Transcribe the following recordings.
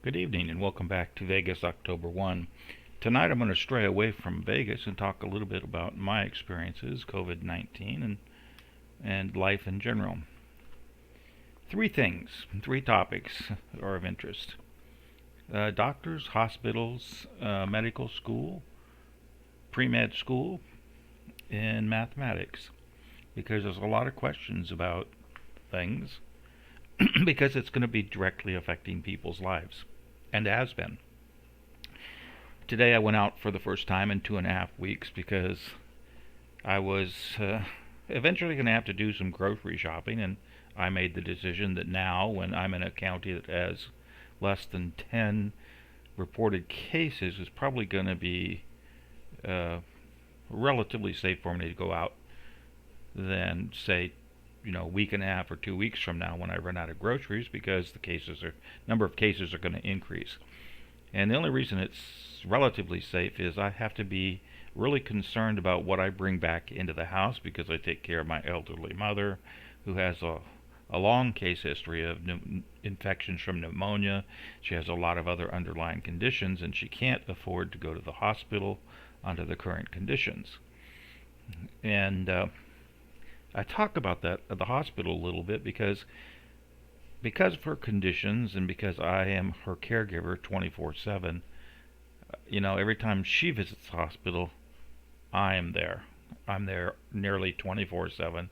Good evening and welcome back to Vegas October 1. Tonight I'm going to stray away from Vegas and talk a little bit about my experiences, COVID-19, and life in general. Three topics are of interest. Doctors, hospitals, medical school, pre-med school, and mathematics. Because there's a lot of questions about things because it's going to be directly affecting people's lives and has been. Today I went out for the first time in 2.5 weeks because I was eventually going to have to do some grocery shopping, and I made the decision that now, when I'm in a county that has less than 10 reported cases, it's probably going to be relatively safe for me to go out than, say, a week and a half or 2 weeks from now when I run out of groceries, because the number of cases are going to increase. And the only reason it's relatively safe is I have to be really concerned about what I bring back into the house, because I take care of my elderly mother who has a long case history of infections from pneumonia. She has a lot of other underlying conditions, and she can't afford to go to the hospital under the current conditions. And I talk about that at the hospital a little bit because of her conditions, and because I am her caregiver 24/7. Every time she visits the hospital, I am there. I'm there nearly 24/7.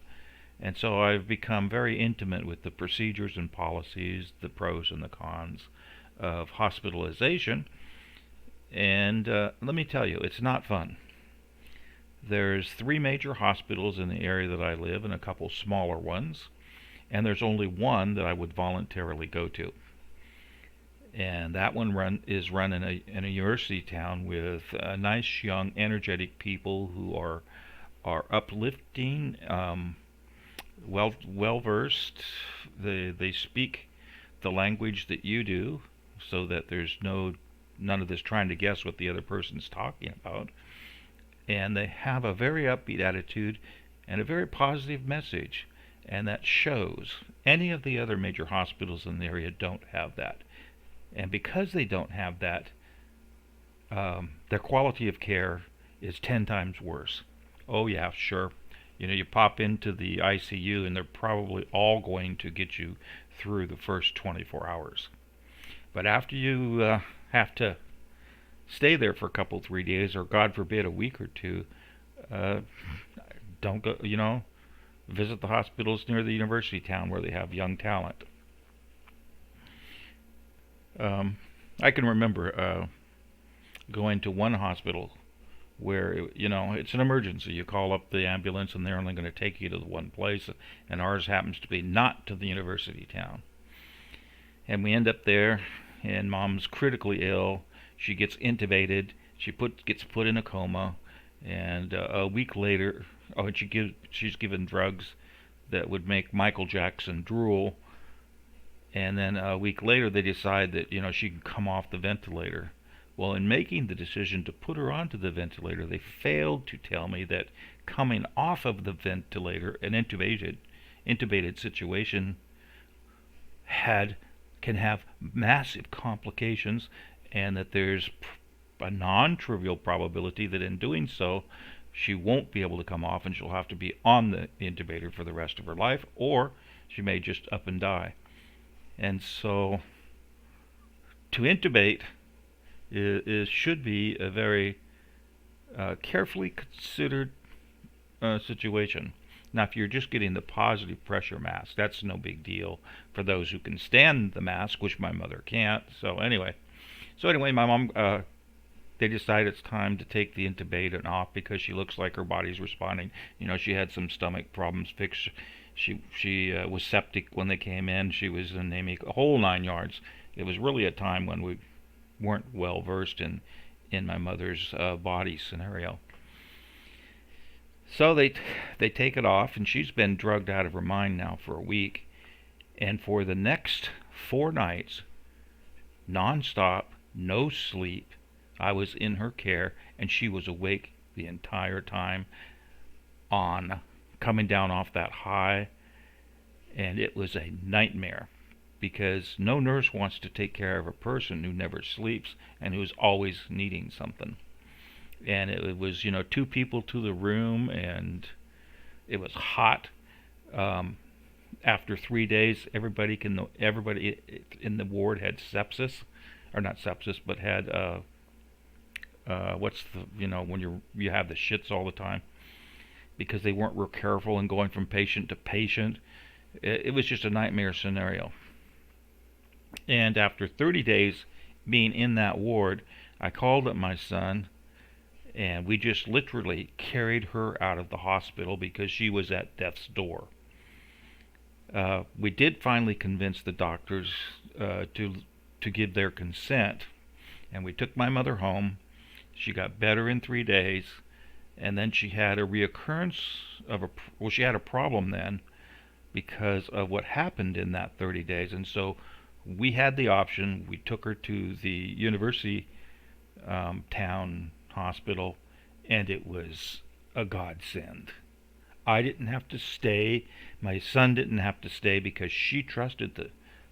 And so I've become very intimate with the procedures and policies, the pros and the cons of hospitalization. And let me tell you, it's not fun. There's 3 major hospitals in the area that I live and a couple smaller ones, and there's only one that I would voluntarily go to. And that one is run in a university town with nice, young, energetic people who are uplifting, well versed. They speak the language that you do, so that there's none of this trying to guess what the other person's talking about. And they have a very upbeat attitude and a very positive message, and that shows. Any of the other major hospitals in the area don't have that. And because they don't have that, their quality of care is 10 times worse. Oh yeah, sure. You pop into the ICU and they're probably all going to get you through the first 24 hours. But after you have to stay there for a couple, 3 days, or God forbid, a week or two, don't go, visit the hospitals near the university town where they have young talent. I can remember going to one hospital where it's an emergency. You call up the ambulance and they're only going to take you to the one place, and ours happens to be not to the university town. And we end up there, and Mom's critically ill. She gets intubated. She gets put in a coma, and a week later, she's given drugs that would make Michael Jackson drool. And then a week later, they decide that she can come off the ventilator. Well, in making the decision to put her onto the ventilator, they failed to tell me that coming off of the ventilator, an intubated situation, can have massive complications, and that there's a non-trivial probability that in doing so, she won't be able to come off, and she'll have to be on the intubator for the rest of her life, or she may just up and die. And so, to intubate should be a very carefully considered situation. Now, if you're just getting the positive pressure mask, that's no big deal for those who can stand the mask, which my mother can't. So anyway, my mom, they decide it's time to take the intubator off because she looks like her body's responding. She had some stomach problems fixed. She was septic when they came in. She was anemic, a whole 9 yards. It was really a time when we weren't well versed in my mother's body scenario. So they take it off, and she's been drugged out of her mind now for a week. And for the next 4 nights, nonstop, no sleep, I was in her care, and she was awake the entire time, on coming down off that high, and it was a nightmare. because no nurse wants to take care of a person who never sleeps and who's always needing something. And it was, two people to the room, and it was hot. Um, After 3 days, everybody in the ward had sepsis, or not sepsis, but had what's the when you have the shits all the time, because they weren't real careful and going from patient to patient. It was just a nightmare scenario. And after 30 days being in that ward, I called up my son, and we just literally carried her out of the hospital because she was at death's door. We did finally convince the doctors to give their consent, and we took my mother home. She got better in 3 days, and then she had a reoccurrence of she had a problem then because of what happened in that 30 days. And so we had the option. We took her to the university town hospital, and it was a godsend. I didn't have to stay. My son didn't have to stay because she trusted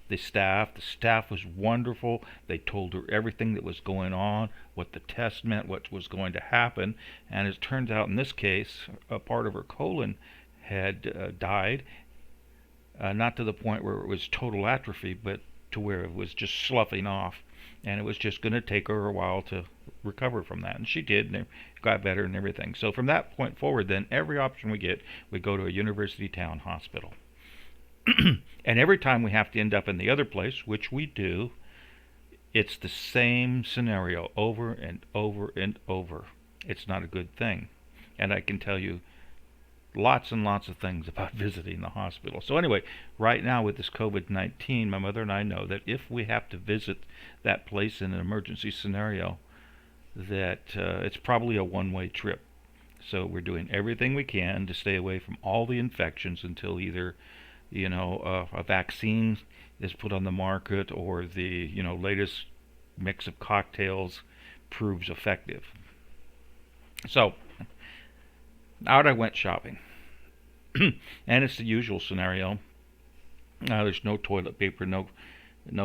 the staff. The staff was wonderful. They told her everything that was going on, what the test meant, what was going to happen. And it turns out in this case, a part of her colon had died. Not to the point where it was total atrophy, but to where it was just sloughing off. And it was just going to take her a while to recover from that. And she did, and it got better and everything. So from that point forward, then, every option we get, we go to a university town hospital. And every time we have to end up in the other place, which we do, it's the same scenario over and over and over. It's not a good thing. And I can tell you lots and lots of things about visiting the hospital. So anyway, right now with this COVID-19, my mother and I know that if we have to visit that place in an emergency scenario, that it's probably a one-way trip. So we're doing everything we can to stay away from all the infections until either a vaccine is put on the market, or the latest mix of cocktails proves effective. So out I went shopping. And it's the usual scenario. There's no toilet paper, no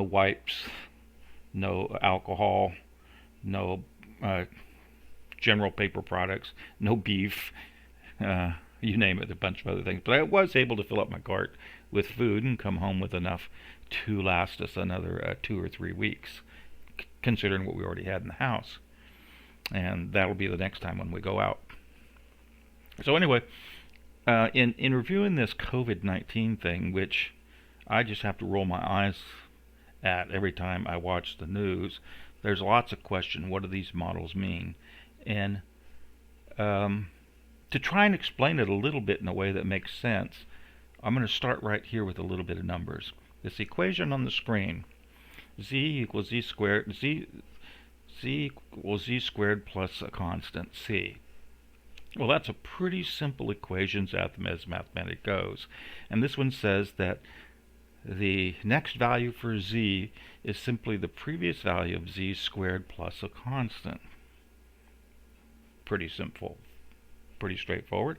wipes, no alcohol, no general paper products, no beef, you name it, a bunch of other things. But I was able to fill up my cart with food and come home with enough to last us another 2 or 3 weeks, considering what we already had in the house. And that'll be the next time when we go out. So anyway, in reviewing this COVID-19 thing, which I just have to roll my eyes at every time I watch the news, there's lots of question. What do these models mean? And to try and explain it a little bit in a way that makes sense, I'm going to start right here with a little bit of numbers. This equation on the screen, z equals z squared, z equals z squared plus a constant, c. Well, that's a pretty simple equation as mathematics goes. And this one says that the next value for z is simply the previous value of z squared plus a constant. Pretty simple, pretty straightforward.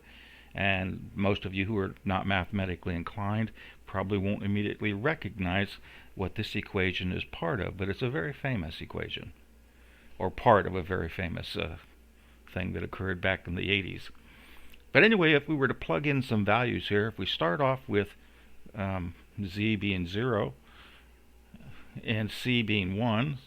And most of you who are not mathematically inclined probably won't immediately recognize what this equation is part of, but it's a very famous equation, or part of a very famous thing that occurred back in the 80s. But anyway, if we were to plug in some values here, if we start off with z being 0 and c being 1,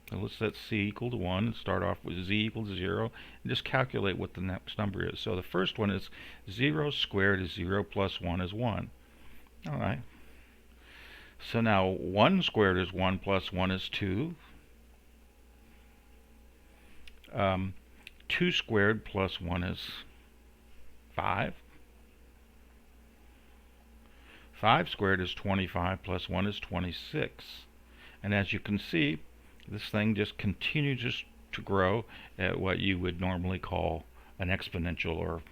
so let's set c equal to 1 and start off with z equals 0 and just calculate what the next number is. So the first one is 0 squared is 0 plus 1 is 1. Alright. So now 1 squared is 1 plus 1 is 2. 2 squared plus 1 is 5. 5 squared is 25 plus 1 is 26. And as you can see, this thing just continues to grow at what you would normally call an exponential or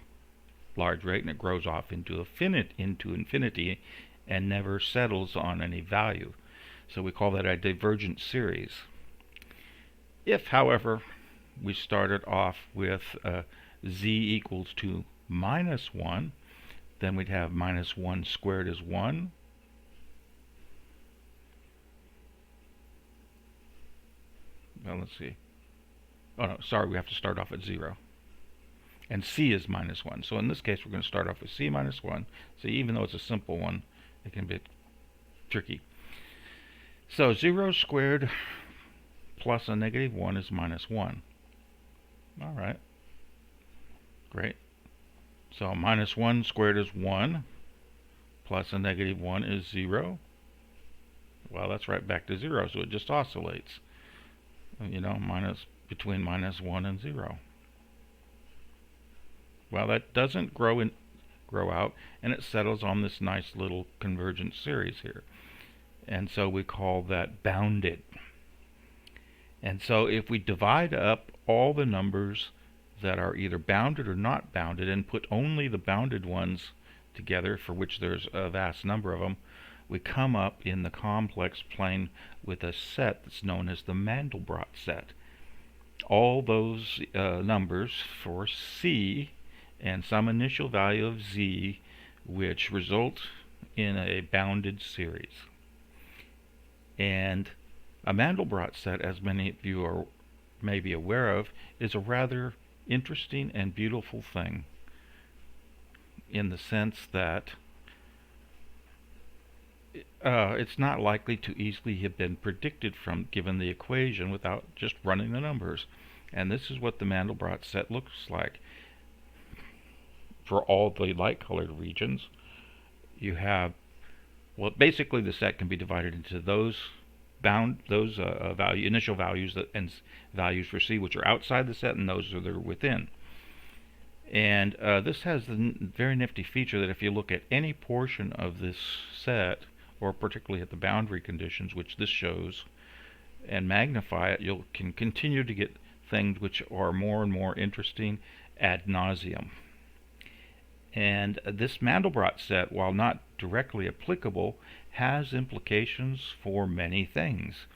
large rate, and it grows off into infinity and never settles on any value. So we call that a divergent series. If, however, we started off with z equals to minus 1, then we'd have minus 1 squared is 1, well, let's see. Oh no, sorry, we have to start off at 0. And c is minus 1. So in this case, we're going to start off with c minus 1. So even though it's a simple one, it can be tricky. So 0 squared plus a negative 1 is minus 1. All right. Great. So minus 1 squared is 1, plus a negative 1 is 0. Well, that's right back to 0, so it just oscillates. You know, between minus 1 and 0. Well, that doesn't grow out, and it settles on this nice little convergent series here. And so we call that bounded. And so if we divide up all the numbers that are either bounded or not bounded and put only the bounded ones together, for which there's a vast number of them, we come up in the complex plane with a set that's known as the Mandelbrot set. All those numbers for C and some initial value of Z, which result in a bounded series. And a Mandelbrot set, as many of you may be aware of, is a rather interesting and beautiful thing, in the sense that it's not likely to easily have been predicted from given the equation without just running the numbers. And this is what the Mandelbrot set looks like. For all the light-colored regions, you have, well, basically the set can be divided into those initial values and values for C, which are outside the set, and those that are within. And this has the very nifty feature that if you look at any portion of this set, or particularly at the boundary conditions, which this shows, and magnify it, you can continue to get things which are more and more interesting ad nauseum. And this Mandelbrot set, while not directly applicable, has implications for many things.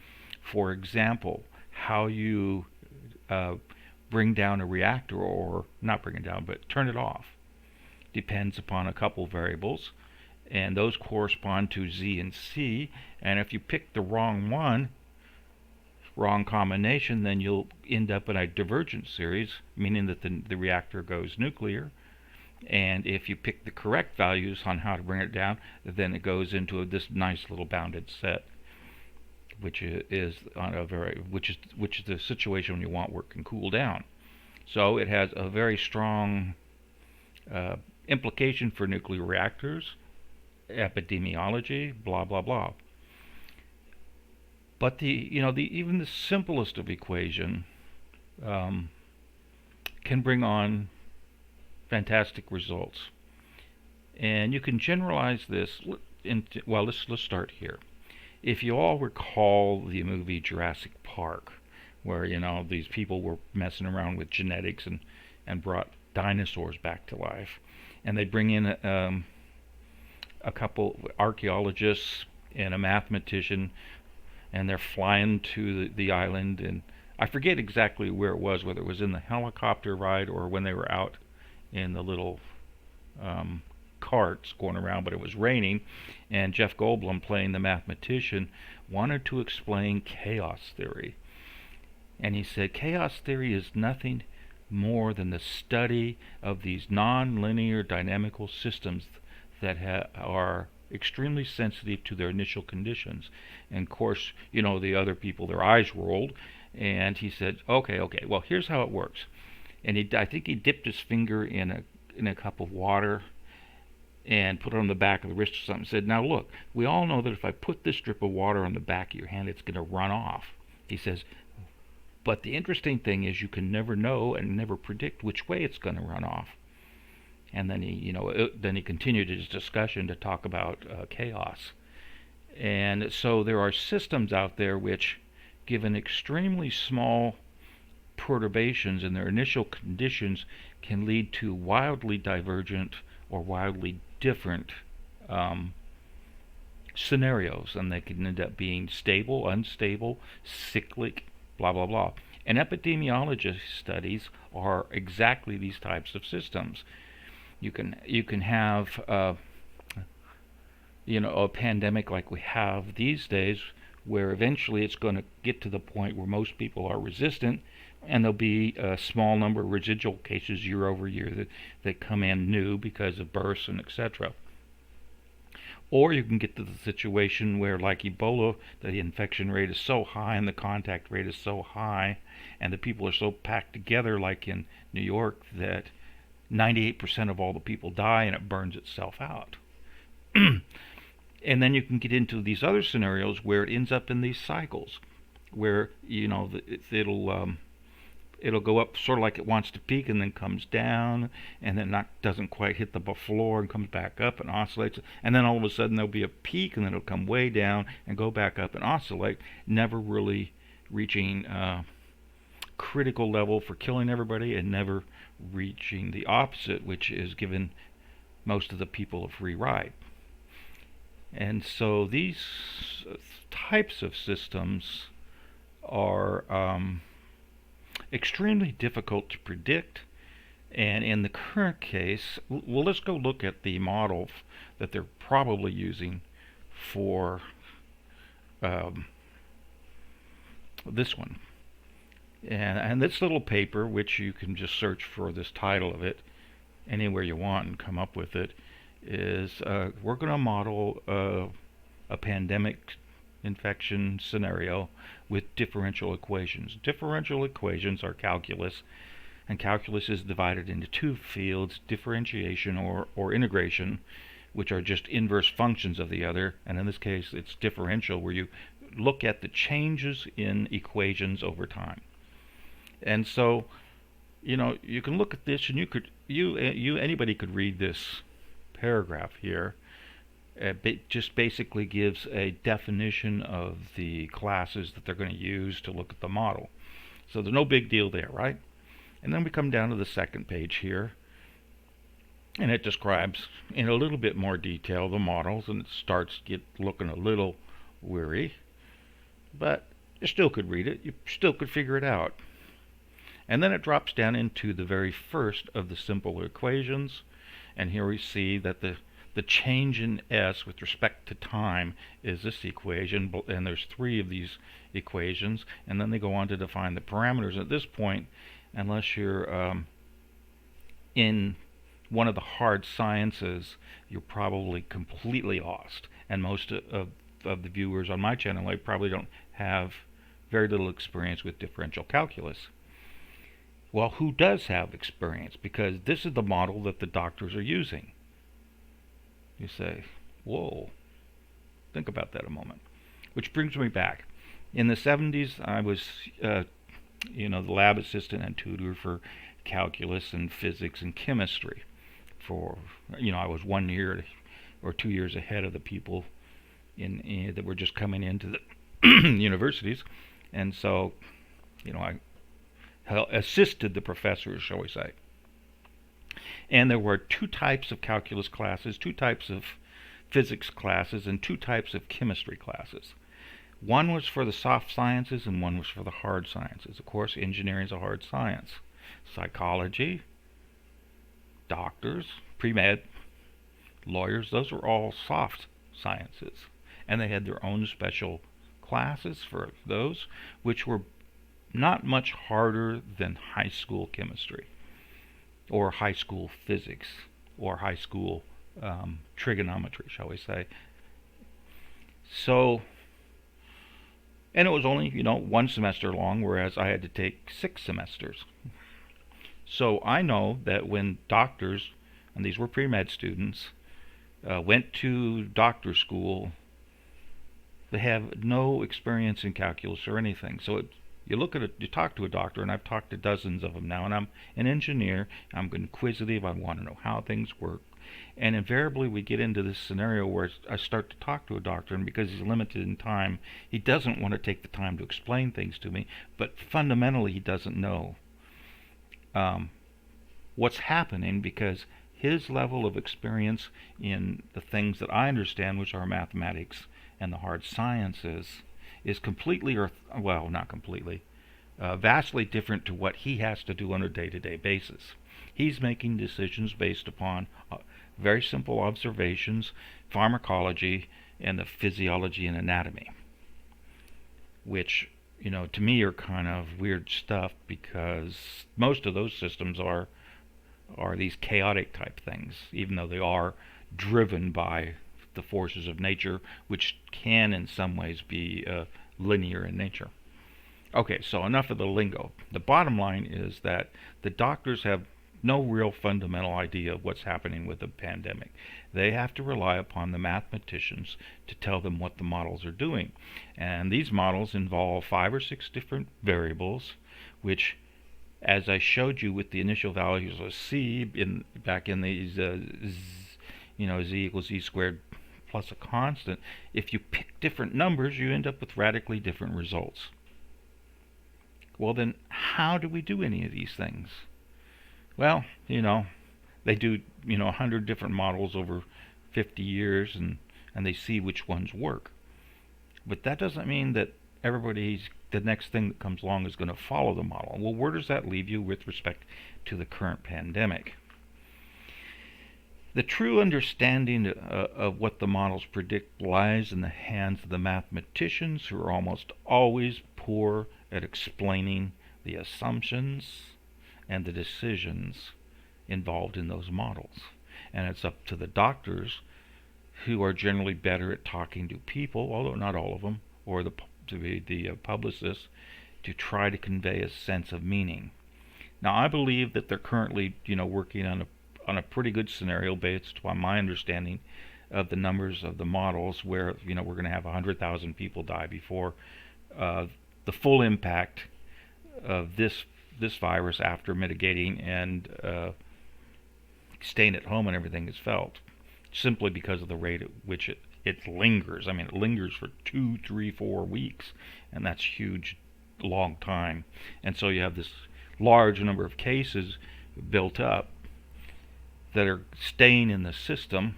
For example, how you bring down a reactor, or not bring it down, but turn it off, depends upon a couple variables, and those correspond to Z and C. And if you pick the wrong one, wrong combination, then you'll end up in a divergent series, meaning that the reactor goes nuclear. And if you pick the correct values on how to bring it down, then it goes into this nice little bounded set, which is the situation when you want work can cool down. So it has a very strong implication for nuclear reactors, epidemiology, blah blah blah. But even the simplest of equation can bring on fantastic results. And you can generalize this into, well, let's start here. If you all recall the movie Jurassic Park, where these people were messing around with genetics and brought dinosaurs back to life, and they bring in a couple archaeologists and a mathematician, and they're flying to the island, and I forget exactly where it was, whether it was in the helicopter ride or when they were out in the little carts going around, but it was raining, and Jeff Goldblum, playing the mathematician, wanted to explain chaos theory. And he said chaos theory is nothing more than the study of these non-linear dynamical systems that are extremely sensitive to their initial conditions. And of course, the other people, their eyes rolled, and he said, okay, well, here's how it works. And I think he dipped his finger in a cup of water and put it on the back of the wrist or something, and said, now look, we all know that if I put this drip of water on the back of your hand, it's going to run off. He says, but the interesting thing is you can never know and never predict which way it's going to run off. And then he continued his discussion to talk about chaos. And so there are systems out there which, given extremely small perturbations in their initial conditions, can lead to wildly divergent or wildly different scenarios, and they can end up being stable, unstable, cyclic, blah blah blah. And epidemiology studies are exactly these types of systems. You can have a pandemic like we have these days, where eventually it's going to get to the point where most people are resistant, and there'll be a small number of residual cases year over year that come in new because of births and etc. Or you can get to the situation where, like Ebola, the infection rate is so high and the contact rate is so high, and the people are so packed together, like in New York, that 98% of all the people die and it burns itself out. And then you can get into these other scenarios where it ends up in these cycles, where it'll go up sort of like it wants to peak and then comes down, and then doesn't quite hit the floor and comes back up and oscillates, and then all of a sudden there'll be a peak and then it'll come way down and go back up and oscillate, never really reaching critical level for killing everybody and never reaching the opposite, which is giving most of the people a free ride. And so these types of systems are extremely difficult to predict. And in the current case, well, let's go look at the model that they're probably using for this one. And this little paper, which you can just search for this title of it anywhere you want and come up with it, is we're going to model a pandemic infection scenario with differential equations. Differential equations are calculus, and calculus is divided into two fields, differentiation or integration, which are just inverse functions of the other, and in this case it's differential, where you look at the changes in equations over time. And so, you can look at this, and anybody could read this paragraph here. It just basically gives a definition of the classes that they're going to use to look at the model. So there's no big deal there, right? And then we come down to the second page here, and it describes in a little bit more detail the models, and it starts to get looking a little weary, but you still could read it, you still could figure it out. And then it drops down into the very first of the simple equations, and here we see that the change in S with respect to time is this equation, and there's three of these equations, and then they go on to define the parameters. At this point, unless you're in one of the hard sciences, you're probably completely lost, and most of the viewers on my channel, I probably don't have very little experience with differential calculus. Well, who does have experience? Because this is the model that the doctors are using. You say, whoa, think about that a moment. Which brings me back. In the 70s, I was, the lab assistant and tutor for calculus and physics and chemistry. I was 1 year or 2 years ahead of the people that were just coming into the universities. And so, I assisted the professors, shall we say. And there were two types of calculus classes, two types of physics classes, and two types of chemistry classes. One was for the soft sciences and one was for the hard sciences. Of course, engineering is a hard science. Psychology, doctors, pre-med, lawyers, those were all soft sciences. And they had their own special classes for those, which were not much harder than high school chemistry or high school physics or high school trigonometry, shall we say. So, and it was only, 1 semester long, whereas I had to take 6 semesters. So I know that when doctors, and these were pre-med students, went to doctor school, they have no experience in calculus or anything. So you talk to a doctor, and I've talked to dozens of them now, and I'm an engineer, I'm inquisitive, I want to know how things work, and invariably we get into this scenario where I start to talk to a doctor, and because he's limited in time, he doesn't want to take the time to explain things to me, but fundamentally he doesn't know what's happening, because his level of experience in the things that I understand, which are mathematics and the hard sciences, is completely, not completely, vastly different to what he has to do on a day-to-day basis. He's making decisions based upon very simple observations, pharmacology, and the physiology and anatomy. which, to me are kind of weird stuff because most of those systems are these chaotic type things, even though they are driven by the forces of nature, which can in some ways be linear in nature. Okay, so enough of the lingo. The bottom line is that the doctors have no real fundamental idea of what's happening with the pandemic. They have to rely upon the mathematicians to tell them what the models are doing. And these models involve 5 or 6 different variables, which, as I showed you with the initial values of c back in these z equals z squared plus a constant, if you pick different numbers, you end up with radically different results. Well, then how do we do any of these things? Well, they do 100 different models over 50 years, and they see which ones work. But that doesn't mean that the next thing that comes along is going to follow the model. Well, where does that leave you with respect to the current pandemic? The true understanding of what the models predict lies in the hands of the mathematicians, who are almost always poor at explaining the assumptions and the decisions involved in those models. And it's up to the doctors, who are generally better at talking to people, although not all of them, or the publicists, to try to convey a sense of meaning. Now, I believe that they're currently, working on a pretty good scenario based on my understanding of the numbers of the models, where we're going to have 100,000 people die before the full impact of this virus, after mitigating and staying at home and everything, is felt, simply because of the rate at which it lingers. I mean, it lingers for 2, 3, 4 weeks, and that's huge, long time. And so you have this large number of cases built up that are staying in the system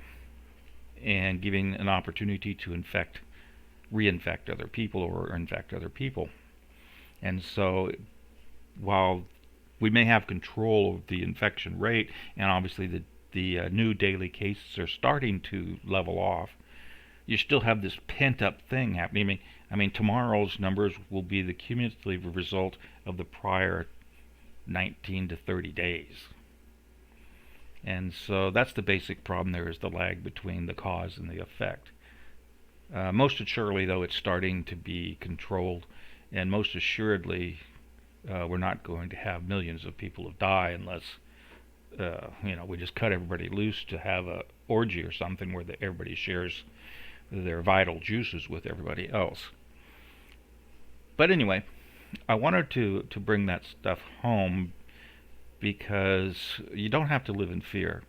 and giving an opportunity to reinfect other people or infect other people. And so while we may have control of the infection rate, and obviously the new daily cases are starting to level off, you still have this pent-up thing happening. I mean, tomorrow's numbers will be the cumulative result of the prior 19 to 30 days. And so that's the basic problem. There is the lag between the cause and the effect. Most assuredly, though, it's starting to be controlled, and most assuredly we're not going to have millions of people die unless we just cut everybody loose to have a orgy or something where everybody shares their vital juices with everybody else. But anyway, I wanted to bring that stuff home because you don't have to live in fear.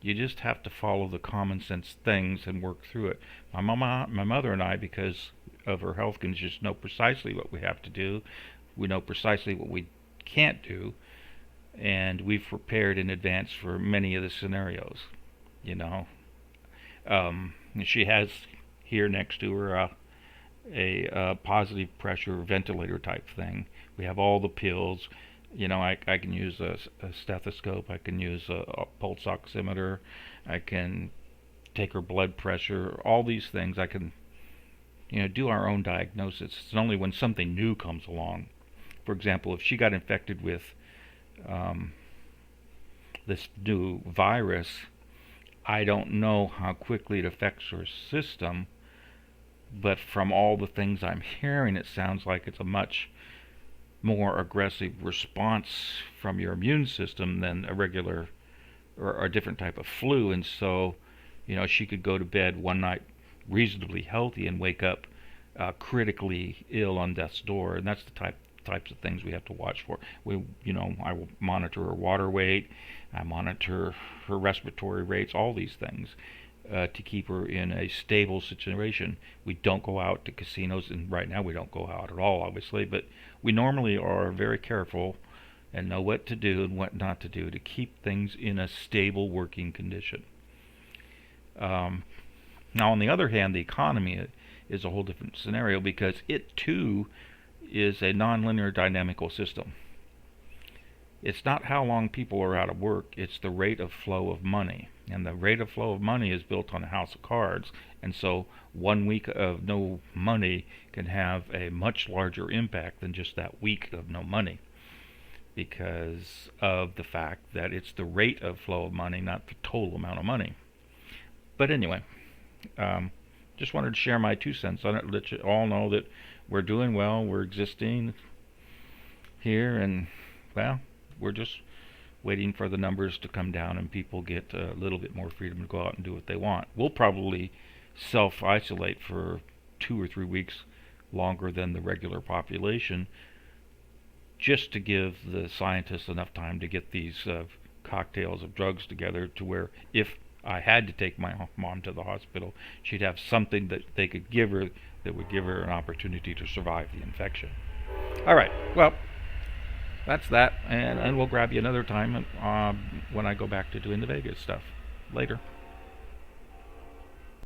You just have to follow the common sense things and work through it. My mother and I, because of her health conditions, know precisely what we have to do. We know precisely what we can't do, and we've prepared in advance for many of the scenarios. She has here next to her a positive pressure ventilator type thing. We have all the pills. I can use a stethoscope. I can use a pulse oximeter. I can take her blood pressure. All these things I can, do our own diagnosis. It's only when something new comes along. For example, if she got infected with this new virus, I don't know how quickly it affects her system, but from all the things I'm hearing, it sounds like it's a much more aggressive response from your immune system than a regular or a different type of flu. And so, she could go to bed one night reasonably healthy and wake up critically ill on death's door. And that's the types of things we have to watch for. I will monitor her water weight. I monitor her respiratory rates, all these things, to keep her in a stable situation. We don't go out to casinos, and right now we don't go out at all, obviously, but we normally are very careful and know what to do and what not to do to keep things in a stable working condition. Now, on the other hand, the economy is a whole different scenario, because it too is a nonlinear dynamical system. It's not how long people are out of work, it's the rate of flow of money. And the rate of flow of money is built on a house of cards, And so 1 week of no money can have a much larger impact than just that week of no money, because of the fact that it's the rate of flow of money, not the total amount of money. But anyway, just wanted to share my 2 cents on it, let you all know that we're doing well, we're existing here, and well, we're just waiting for the numbers to come down and people get a little bit more freedom to go out and do what they want. We'll probably self-isolate for 2 or 3 weeks longer than the regular population, just to give the scientists enough time to get these cocktails of drugs together to where if I had to take my mom to the hospital, she'd have something that they could give her that would give her an opportunity to survive the infection. All right, well, that's that, and we'll grab you another time when I go back to doing the Vegas stuff. Later.